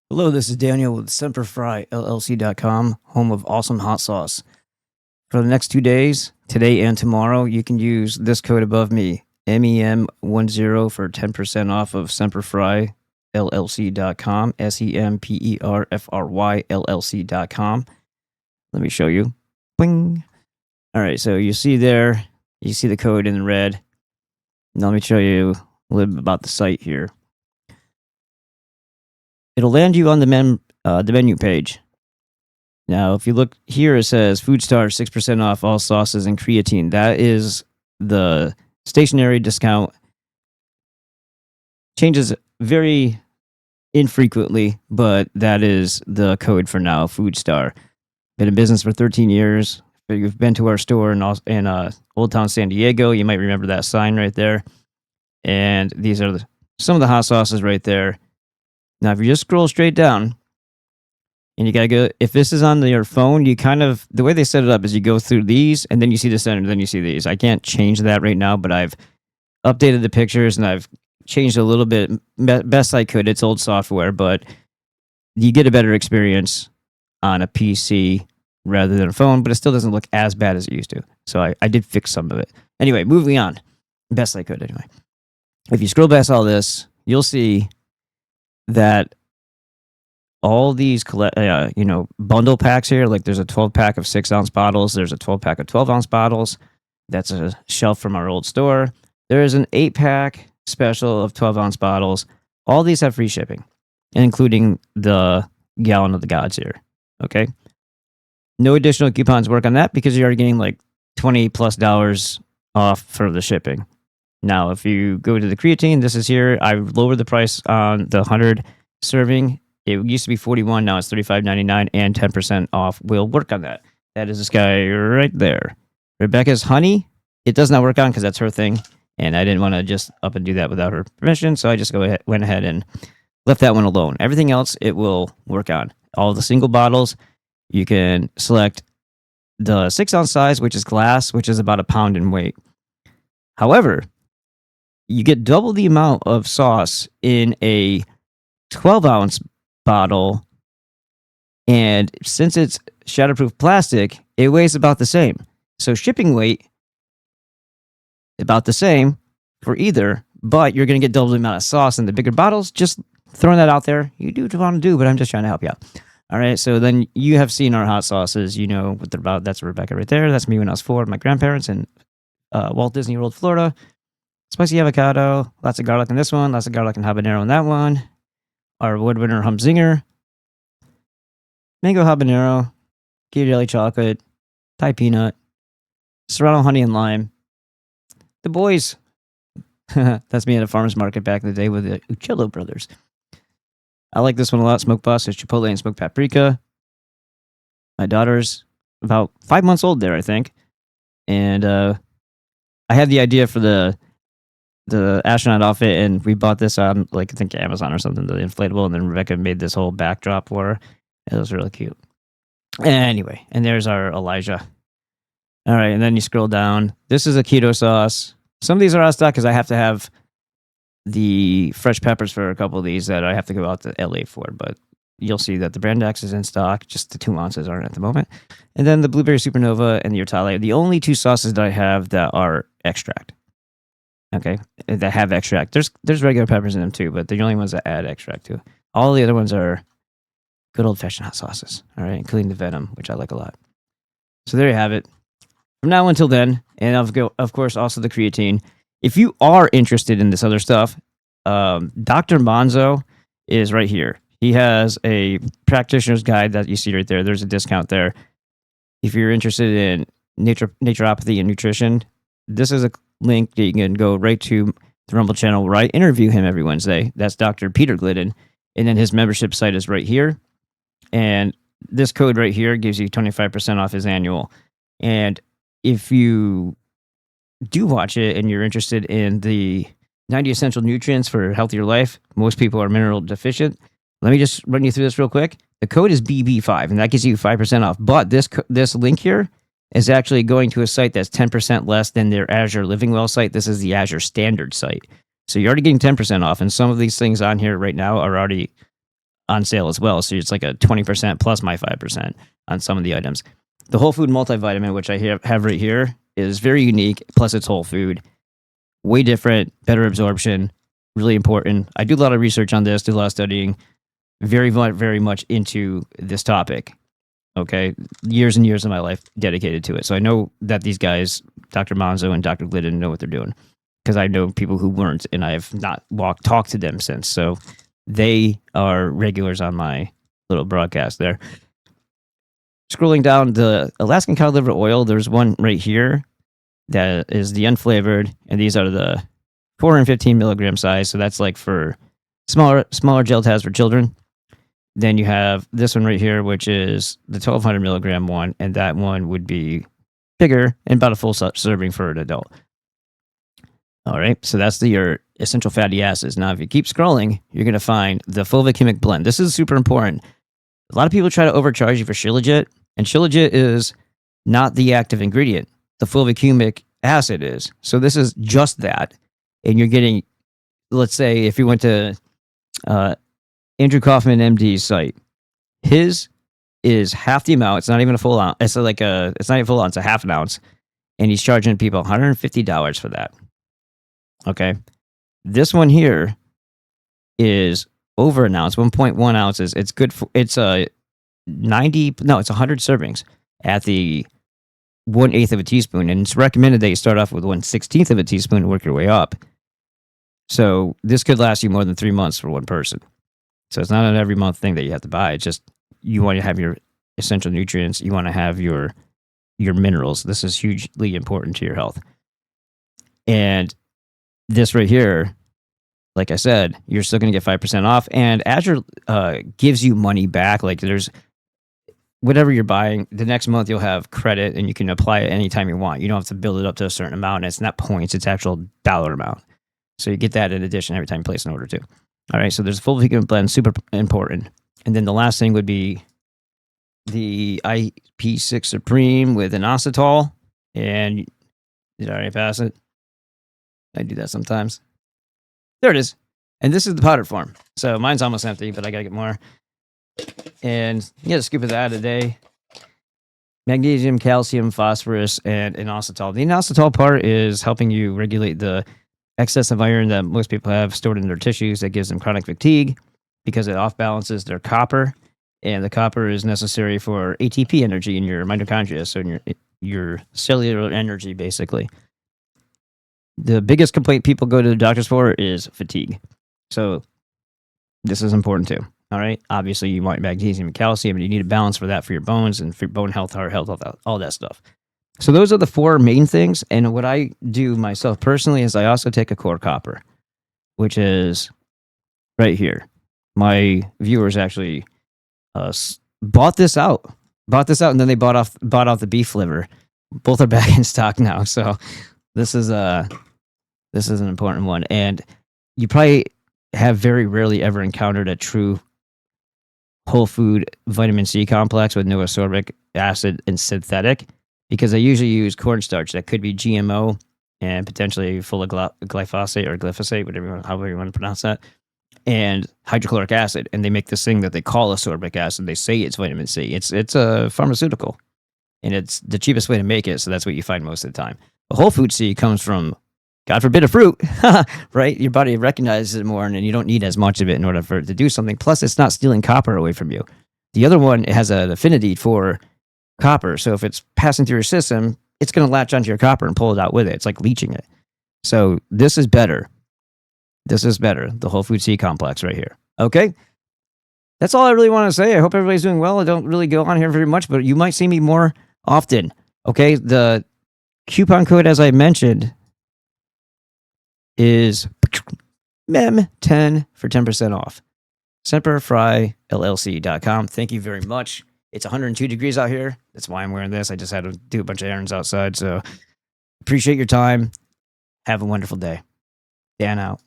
Hello, this is Daniel with SemperFryLLC.com, home of awesome hot sauce. For the next 2 days, today and tomorrow, you can use this code above me, MEM10 for 10% off of SemperFryLLC.com, SemperFryLLC.com. Let me show you. Bing. All right, so you see there, you see the code in red. Now let me show you a little bit about the site here. It'll land you on the menu page. Now, if you look here, it says Food Star 6% off all sauces and creatine. That is the stationary discount. Changes very infrequently, but that is the code for now, Food Star. Been in business for 13 years. If you've been to our store in Old Town San Diego, you might remember that sign right there. And these are some of the hot sauces right there. Now, if you just scroll straight down, and you gotta go, if this is on your phone, you the way they set it up is you go through these, and then you see the center, and then you see these. I can't change that right now, but I've updated the pictures, and I've changed a little bit, best I could. It's old software, but you get a better experience on a PC rather than a phone, but it still doesn't look as bad as it used to. So I did fix some of it. Anyway, moving on. Best I could, anyway. If you scroll past all this, you'll see that all these bundle packs here, like there's a 12-pack of 6-ounce bottles, there's a 12-pack of 12-ounce bottles. That's a shelf from our old store. There is an 8-pack special of 12-ounce bottles. All these have free shipping, including the gallon of the gods here. Okay, no additional coupons work on that because you're already getting like $20+ off for the shipping. Now, if you go to the creatine, this is here. I've lowered the price on the 100 serving. It used to be $41, now it's $35.99, and 10% off will work on that. That is this guy right there. Rebecca's honey, it does not work on because that's her thing, and I didn't want to just up and do that without her permission, so I just went ahead and left that one alone. Everything else, it will work on. All the single bottles, you can select the 6-ounce size, which is glass, which is about a pound in weight. However, you get double the amount of sauce in a 12-ounce bottle, and since it's shatterproof plastic, it weighs about the same. So shipping weight, about the same for either, but you're going to get double the amount of sauce in the bigger bottles. Just throwing that out there. You do what you want to do, but I'm just trying to help you out. All right, so then you have seen our hot sauces. You know what they're about. That's Rebecca right there. That's me when I was 4 with my grandparents in Walt Disney World, Florida. Spicy avocado, lots of garlic in this one, lots of garlic and habanero in that one. Our award winner Humzinger, mango habanero, Ghirardelli chocolate, Thai peanut, Serrano honey and lime. The boys. That's me at a farmer's market back in the day with the Uccello brothers. I like this one a lot. Smoked pasta, chipotle, and smoked paprika. My daughter's about 5 months old there, I think. And I had the idea for the astronaut outfit, and we bought this on, I think Amazon or something, the inflatable, and then Rebecca made this whole backdrop for her. It was really cute. Anyway, and there's our Elijah. All right, and then you scroll down. This is a keto sauce. Some of these are out of stock because I have to have the fresh peppers for a couple of these that I have to go out to LA for, but you'll see that the Brand X is in stock. Just the 2 ounces aren't at the moment. And then the Blueberry Supernova and the Urtale, the only 2 sauces that I have that are extract. Okay, that have extract. There's regular peppers in them too, but they're the only ones that add extract to. All the other ones are good old-fashioned hot sauces, all right, including the Venom, which I like a lot. So there you have it. From now until then, and of course also the creatine. If you are interested in this other stuff, Dr. Monzo is right here. He has a practitioner's guide that you see right there. There's a discount there. If you're interested in naturopathy and nutrition, this is a link that you can go right to the Rumble channel where I interview him every Wednesday. That's Dr. Peter Glidden. And then his membership site is right here. And this code right here gives you 25% off his annual. And if you do watch it and you're interested in the 90 essential nutrients for a healthier life, most people are mineral deficient. Let me just run you through this real quick. The code is BB5, and that gives you 5% off. But this link here is actually going to a site that's 10% less than their Azure Living Well site. This is the Azure Standard site. So you're already getting 10% off, and some of these things on here right now are already on sale as well. So it's like a 20% plus my 5% on some of the items. The whole food multivitamin, which I have right here, is very unique. Plus, it's whole food, way different, better absorption, really important. I do a lot of research on this, do a lot of studying, very much into this topic. Okay, years and years of my life dedicated to it. So I know that these guys, Dr. Monzo and Dr. Glidden, know what they're doing because I know people who weren't, and I have not talked to them since. So they are regulars on my little broadcast there. Scrolling down, the Alaskan cod liver oil, there's one right here that is the unflavored, and these are the 415 milligram size. So that's like for smaller gel tabs for children. Then you have this one right here, which is the 1200 milligram one, and that one would be bigger and about a full serving for an adult. All right, so that's your essential fatty acids. Now, if you keep scrolling, you're going to find the fulvic humic blend. This is super important. A lot of people try to overcharge you for Shilajit, and Shilajit is not the active ingredient. The fulvic humic acid is. So this is just that, and you're getting, let's say, if you went to Andrew Kaufman, MD's site, his is half the amount. It's not even a full ounce. It's not even a full ounce. It's a half an ounce, and he's charging people $150 for that. Okay, this one here is over an ounce, 1.1 ounces. It's good for. It's a 100 servings at the 1/8 of a teaspoon, and it's recommended that you start off with 1/16 of a teaspoon and work your way up. So this could last you more than 3 months for one person. So it's not an every month thing that you have to buy. It's just you want to have your essential nutrients. You want to have your minerals. This is hugely important to your health. And this right here, like I said, you're still going to get 5% off. And Azure gives you money back. Like there's whatever you're buying, the next month you'll have credit and you can apply it anytime you want. You don't have to build it up to a certain amount. And it's not points, it's actual dollar amount. So you get that in addition every time you place an order too. All right, so there's a full vegan blend, super important. And then the last thing would be the IP6 Supreme with inositol. And did I already pass it? I do that sometimes. There it is. And this is the powdered form. So mine's almost empty, but I got to get more. And a scoop of that a day. Magnesium, calcium, phosphorus, and inositol. The inositol part is helping you regulate the excess of iron that most people have stored in their tissues that gives them chronic fatigue because it off balances their copper, and the copper is necessary for ATP energy in your mitochondria, so in your cellular energy, basically. The biggest complaint people go to the doctors for is fatigue. So this is important too. All right. Obviously, you want magnesium and calcium, and you need a balance for that for your bones and for your bone health, heart health, all that stuff. So those are the four main things. And what I do myself personally is I also take a core copper, which is right here. My viewers actually bought this out, and then they bought off the beef liver. Both are back in stock now. So this is an important one. And you probably have very rarely ever encountered a true whole food vitamin C complex with no ascorbic acid and synthetic, because I usually use cornstarch that could be GMO and potentially full of glyphosate or glyphosate, however you want to pronounce that, and hydrochloric acid. And they make this thing that they call ascorbic acid. They say it's vitamin C. It's a pharmaceutical, and it's the cheapest way to make it. So that's what you find most of the time. The whole food C comes from, God forbid, a fruit, right? Your body recognizes it more, and you don't need as much of it in order for it to do something. Plus, it's not stealing copper away from you. The other one has an affinity for copper. So if it's passing through your system, it's going to latch onto your copper and pull it out with it. It's like leaching it. So this is better. The whole food C complex right here. Okay. That's all I really want to say. I hope everybody's doing well. I don't really go on here very much, but you might see me more often. Okay. The coupon code, as I mentioned, is MEM10 for 10% off. SemperFryLLC.com. Thank you very much. It's 102 degrees out here. That's why I'm wearing this. I just had to do a bunch of errands outside. So appreciate your time. Have a wonderful day. Dan out.